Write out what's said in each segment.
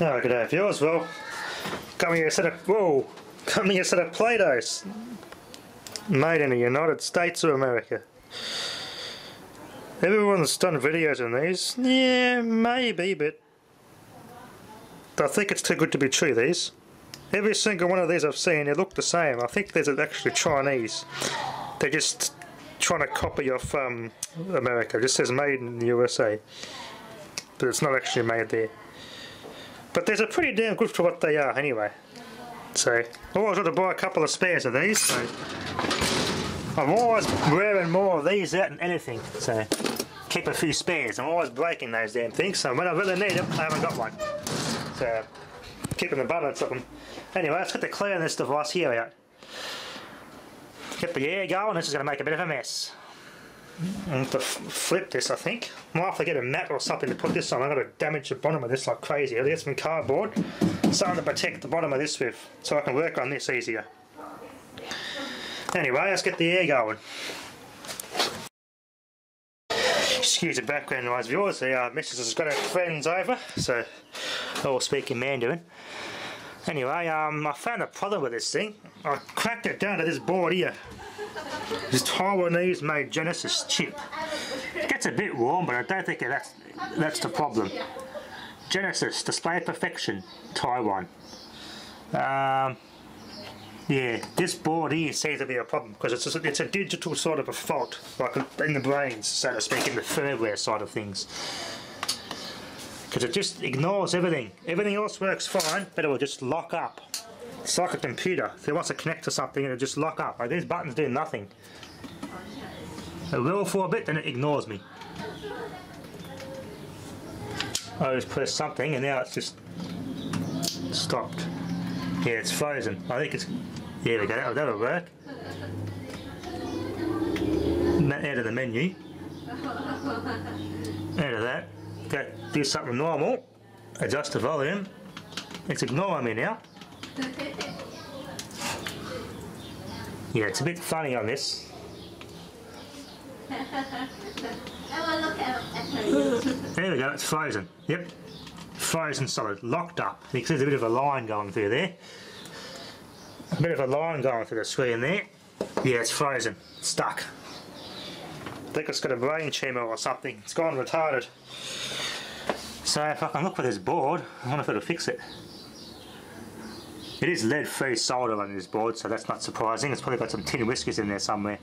Oh, good day viewers. Well, got me a set of Play-Dohs made in the United States of America. Everyone's done videos on these. Yeah, maybe, but I think it's too good to be true, these. Every single one of these I've seen, they look the same. I think these are actually Chinese. They're just trying to copy off America. It just says made in the USA, but it's not actually made there. But these are pretty damn good for what they are anyway. So I always want to buy a couple of spares of these, so I'm always wearing more of these out than anything, so keep a few spares. I'm always breaking those damn things, so when I really need them, I haven't got one. So keeping the balance of them. Anyway, let's get the clearing this device here out. Get the air going. This is going to make a bit of a mess. I have to flip this, I think. Might have to get a mat or something to put this on. I've got to damage the bottom of this like crazy. I'll get some cardboard, something to protect the bottom of this with, so I can work on this easier. Anyway, let's get the air going. Excuse the background noise, viewers. The missus has got her friends over, so all speaking Mandarin. Anyway, I found a problem with this thing. I cracked it down to this board here. This Taiwanese made Genesis chip. It gets a bit warm, but I don't think that's the problem. Genesis, Display Perfection, Taiwan. Yeah, this board here seems to be a problem because it's a digital sort of a fault, like in the brains, so to speak, in the firmware side of things. Because it just ignores everything. Everything else works fine, but it will just lock up. It's like a computer. If it wants to connect to something, it'll just lock up. Like these buttons do nothing. It will for a bit, then it ignores me. I just press something and now it's just stopped. Yeah, it's frozen. I think it's... There we go, that'll work. Out of the menu. Out of that. Do something normal. Adjust the volume. It's ignoring me now. Yeah, it's a bit funny on this. There we go, it's frozen. Yep. Frozen solid, locked up. You can see there's a bit of a line going through there. A bit of a line going through the screen there. Yeah, it's frozen. Stuck. I think it's got a brain tumour or something. It's gone retarded. So if I can look for this board, I wonder if it'll fix it. It is lead-free solder on this board, so that's not surprising. It's probably got some tin whiskers in there somewhere.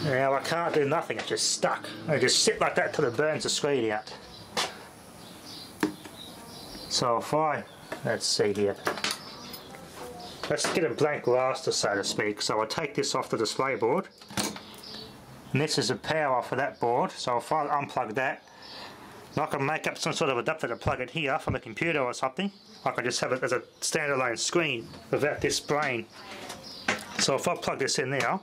Now I can't do nothing, it's just stuck. I just sit like that till it burns the screen out. So if let's see here. Let's get a blank raster, so to speak. So I take this off the display board. And this is the power for that board. So if I unplug that, I can make up some sort of adapter to plug it here from a computer or something. I can just have it as a standalone screen without this brain. So if I plug this in now,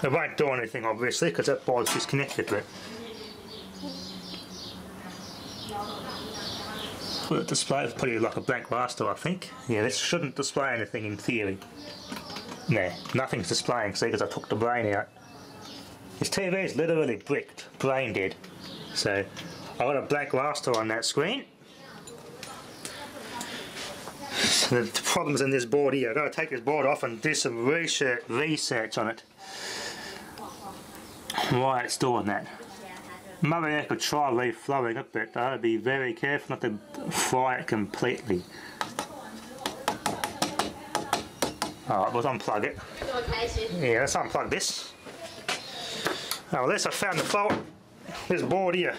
it won't do anything obviously because that board's disconnected. But will it display? It's pretty like a blank raster, I think. Yeah, this shouldn't display anything in theory. Nah, nothing's displaying, see, because I took the brain out. This TV is literally bricked, brain dead. So I've got a blank raster on that screen. So the problem's in this board here. I've got to take this board off and do some research on it. Why it's doing that. Maybe I could try reflowing it, but I'd be very careful not to fry it completely. Alright, let's unplug it. Yeah, let's unplug this. Oh, at least I found the fault. This board here,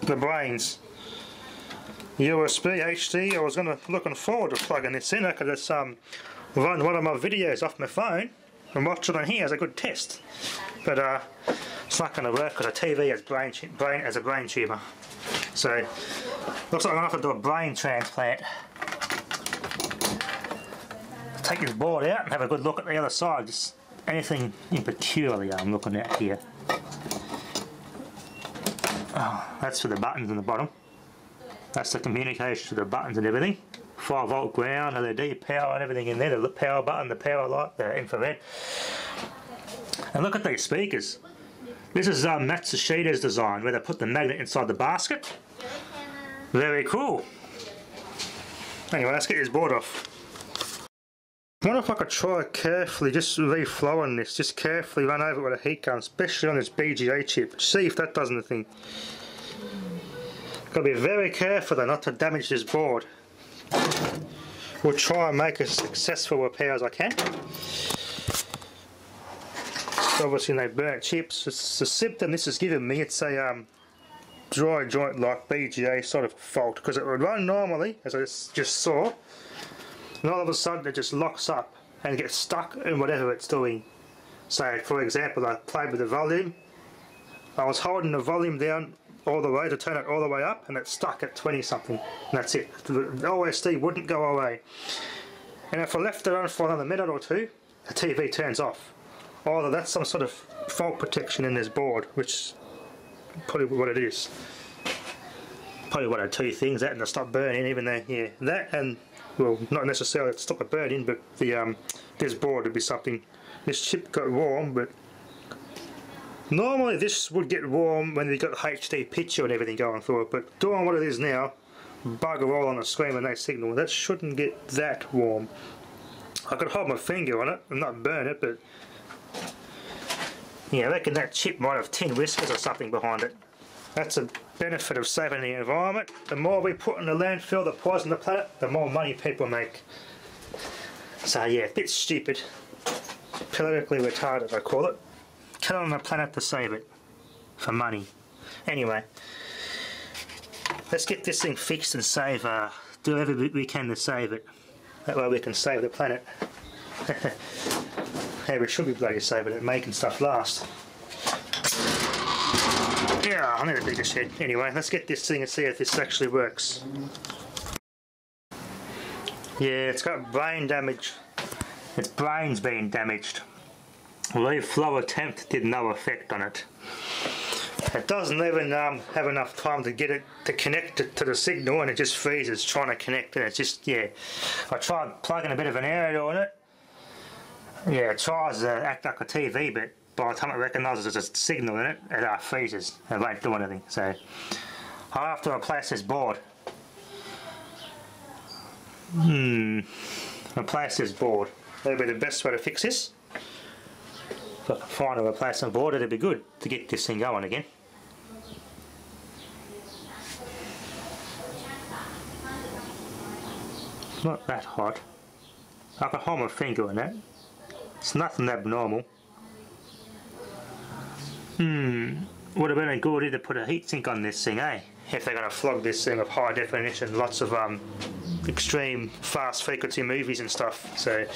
the brains. USB, HD, I was looking forward to plugging this in. I could just run one of my videos off my phone and watch it on here as a good test. But it's not going to work because the TV has a brain tumour. So, looks like I'm going to have to do a brain transplant. Take this board out and have a good look at the other side. Just anything in particular I'm looking at here. Oh, that's for the buttons in the bottom. That's the communication to the buttons and everything. 5-volt ground, LED power and everything in there. The power button, the power light, the infrared. And look at these speakers. This is Matsushida's design, where they put the magnet inside the basket. Very cool. Anyway, let's get this board off. I wonder if I could try carefully, just reflowing this, just carefully run over it with a heat gun, especially on this BGA chip. See if that does anything. Got to be very careful though not to damage this board. We'll try and make a successful repair as I can. So obviously they burnt chips. It's the symptom this is giving me. It's a dry joint like BGA sort of fault, because it would run normally as I just saw, and all of a sudden it just locks up and gets stuck in whatever it's doing. So for example, I played with the volume. I was holding the volume down all the way to turn it all the way up, and it's stuck at 20 something, and that's it. The OSD wouldn't go away, and if I left it on for another minute or two, the TV turns off. Either that's some sort of fault protection in this board, which is probably what it is. Probably one of two things, that and to stop burning, even though, yeah, that and, well, not necessarily to stop it burning, but the this board would be something. This chip got warm, but normally this would get warm when we got HD picture and everything going through it, but doing what it is now, bugger all on the screen with no signal, that shouldn't get that warm. I could hold my finger on it and not burn it, but yeah, I reckon that chip might have tin whiskers or something behind it. That's a benefit of saving the environment. The more we put in the landfill that poison the planet, the more money people make. So yeah, a bit stupid. Politically retarded, I call it. Killing the planet to save it. For money. Anyway, let's get this thing fixed and save, do everything we can to save it. That way we can save the planet. Hey, we should be bloody saving it, making stuff last. Yeah, I need a bigger shed. Anyway, let's get this thing and see if this actually works. Yeah, it's got brain damage. Its brain's been damaged. Reflow attempt did no effect on it. It doesn't even have enough time to get it to connect it to the signal, and it just freezes trying to connect, and it's just, yeah. I tried plugging a bit of an aerial in it. Yeah, it tries to act like a TV, but by the time it recognises there's a signal in it, it freezes. It won't do anything. So I'll have to replace this board. Replace this board. That'll be the best way to fix this. If I can find a replacement board, it'd be good to get this thing going again. It's not that hot. I can hold my finger in that. It's nothing abnormal. Would have been a good idea to put a heatsink on this thing, eh? If they're going to flog this thing with high definition, lots of extreme fast frequency movies and stuff. So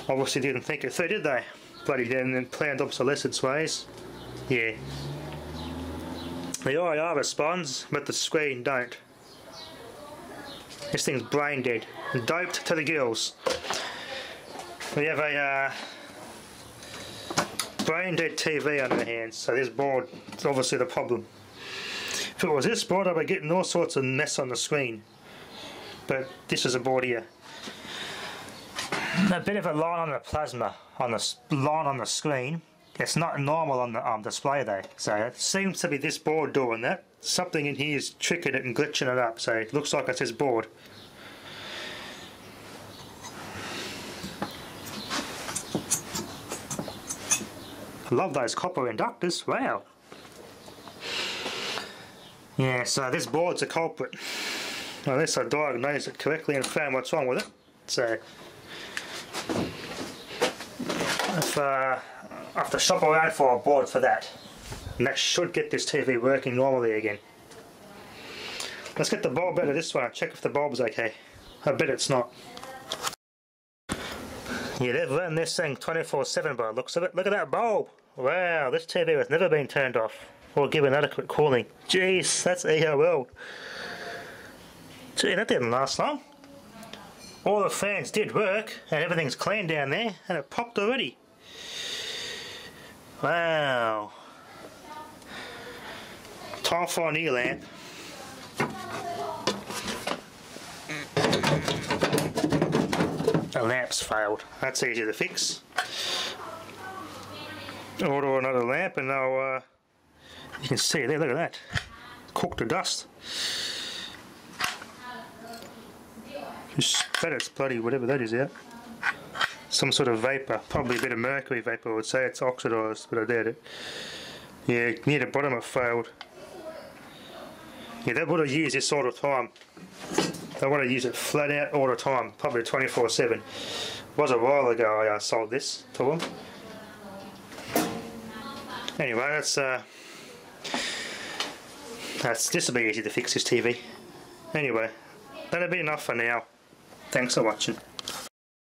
obviously didn't think it through, did they? Bloody then planned obsolescence ways. Yeah. The IR responds, but the screen don't. This thing's brain dead. Doped to the gills. We have a brain dead TV on our hands, so this board is obviously the problem. If it was this board, I'd be getting all sorts of mess on the screen. But this is a board here. A bit of a line on the plasma, on the line on the screen. It's not normal on the display though, so it seems to be this board doing that. Something in here is tricking it and glitching it up, so it looks like it's this board. I love those copper inductors, wow. Yeah, so this board's a culprit. Unless I diagnose it correctly and found what's wrong with it. So if I have to shop around for a board for that. And that should get this TV working normally again. Let's get the bulb out of this one and check if the bulb's okay. I bet it's not. Yeah, they've run this thing 24/7 by the looks of it. Look at that bulb! Wow, this TV has never been turned off or given adequate cooling. Jeez, that's EOL. Gee, that didn't last long. All the fans did work and everything's clean down there, and it popped already. Wow. Time for a new lamp. The lamp's failed. That's easy to fix. Order another lamp and I'll, you can see there, look at that. Cooked to dust. Just bet it's bloody whatever that is out. Some sort of vapour, probably a bit of mercury vapour. I would say it's oxidised, but I doubt it. Yeah, near the bottom it failed. Yeah, they would have used this all the time. They want to use it flat out all the time, probably 24/7. It was a while ago I sold this to them. Anyway, this will be easy to fix, this TV. Anyway, that'll be enough for now. Thanks for watching.